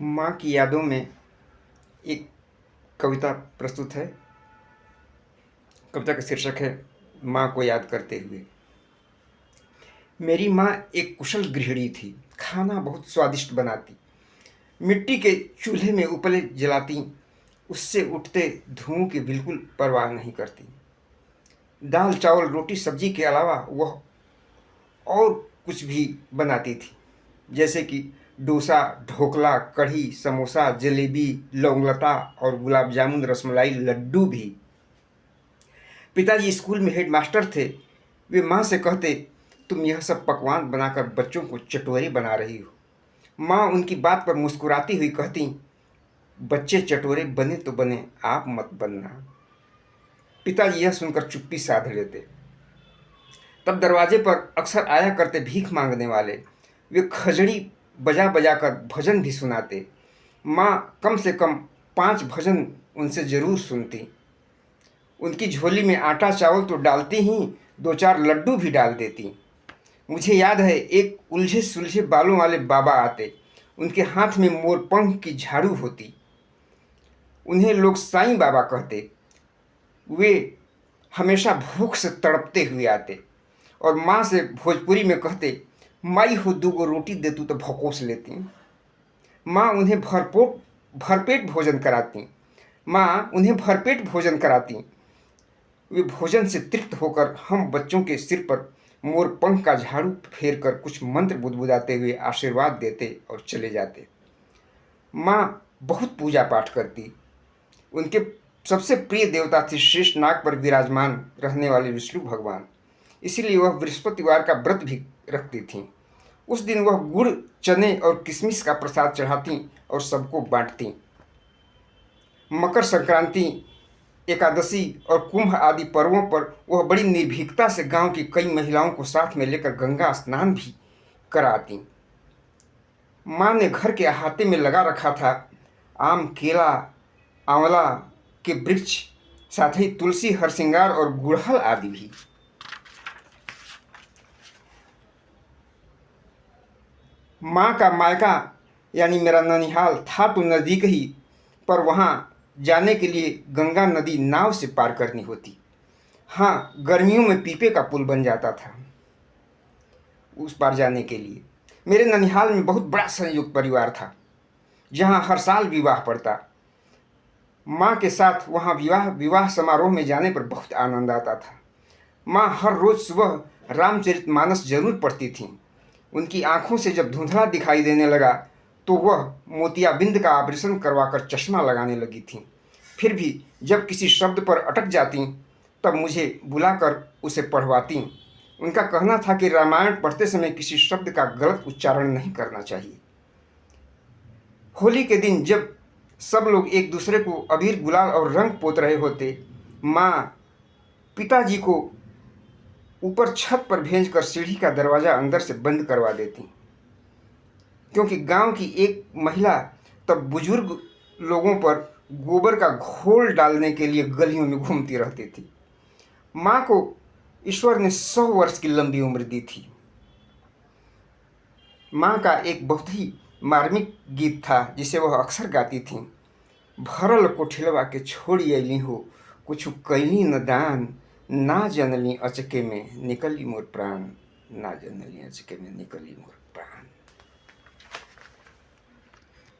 माँ की यादों में एक कविता प्रस्तुत है। कविता का शीर्षक है माँ को याद करते हुए। मेरी माँ एक कुशल गृहिणी थी। खाना बहुत स्वादिष्ट बनाती, मिट्टी के चूल्हे में उपले जलाती, उससे उठते धुओं की बिल्कुल परवाह नहीं करती। दाल चावल रोटी सब्जी के अलावा वह और कुछ भी बनाती थी, जैसे कि डोसा, ढोकला, कढ़ी, समोसा, जलेबी, लौंगलता और गुलाब जामुन, रसमलाई, लड्डू भी। पिताजी स्कूल में हेडमास्टर थे। वे माँ से कहते, तुम यह सब पकवान बनाकर बच्चों को चटोरे बना रही हो। माँ उनकी बात पर मुस्कुराती हुई कहती, बच्चे चटोरे बने तो बने, आप मत बनना। पिताजी यह सुनकर चुप्पी साध लेते। तब दरवाजे पर अक्सर आया करते भीख मांगने वाले। वे खजड़ी बजा बजा कर भजन भी सुनाते। माँ कम से कम 5 भजन उनसे जरूर सुनती। उनकी झोली में आटा चावल तो डालती ही, 2-4 लड्डू भी डाल देती। मुझे याद है, एक उलझे सुलझे बालों वाले बाबा आते। उनके हाथ में मोरपंख की झाड़ू होती। उन्हें लोग साईं बाबा कहते। वे हमेशा भूख से तड़पते हुए आते और माँ से भोजपुरी में कहते, माई हो 2 रोटी दे तू तो भकोस लेती। माँ उन्हें भरपेट भोजन कराती। माँ उन्हें भरपेट भोजन कराती। वे भोजन से तृप्त होकर हम बच्चों के सिर पर मोरपंख का झाड़ू फेर कर कुछ मंत्र बुदबुदाते हुए आशीर्वाद देते और चले जाते। माँ बहुत पूजा पाठ करती। उनके सबसे प्रिय देवता थे शेष नाग पर विराजमान रहने वाले विष्णु भगवान। इसीलिए वह बृहस्पतिवार का व्रत भी रखती थीं। उस दिन वह गुड़, चने और किशमिश का प्रसाद चढ़ाती और सबको बांटती। मकर संक्रांति, एकादशी और कुंभ आदि पर्वों पर वह बड़ी निर्भीकता से गांव की कई महिलाओं को साथ में लेकर गंगा स्नान भी कराती। माँ ने घर के अहाते में लगा रखा था आम, केला, आंवला के वृक्ष, साथ ही तुलसी, हरसिंगार और गुड़हल आदि भी। माँ का मायका यानी मेरा ननिहाल था तो नज़दीक ही, पर वहाँ जाने के लिए गंगा नदी नाव से पार करनी होती। हाँ, गर्मियों में पीपे का पुल बन जाता था उस पार जाने के लिए। मेरे ननिहाल में बहुत बड़ा संयुक्त परिवार था, जहाँ हर साल विवाह पड़ता। माँ के साथ वहाँ विवाह समारोह में जाने पर बहुत आनंद आता था। माँ हर रोज़ सुबह रामचरितमानस जरूर पढ़ती थीं। उनकी आंखों से जब धुंधला दिखाई देने लगा तो वह मोतियाबिंद का ऑपरेशन करवाकर चश्मा लगाने लगी थीं। फिर भी जब किसी शब्द पर अटक जाती तब मुझे बुलाकर उसे पढ़वाती। उनका कहना था कि रामायण पढ़ते समय किसी शब्द का गलत उच्चारण नहीं करना चाहिए। होली के दिन जब सब लोग एक दूसरे को अबीर, गुलाल और रंग पोत रहे होते, माँ पिताजी को ऊपर छत पर भेजकर सीढ़ी का दरवाज़ा अंदर से बंद करवा देती, क्योंकि गांव की एक महिला तब बुजुर्ग लोगों पर गोबर का घोल डालने के लिए गलियों में घूमती रहती थी। माँ को ईश्वर ने 100 वर्ष की लंबी उम्र दी थी। माँ का एक बहुत ही मार्मिक गीत था जिसे वह अक्सर गाती थीं। भरल कोठिलवा के छोड़ी अली हो, कुछु कैली न दान, ना जनली अचके में निकली मोर प्राण, ना जनली अचके में निकली मोर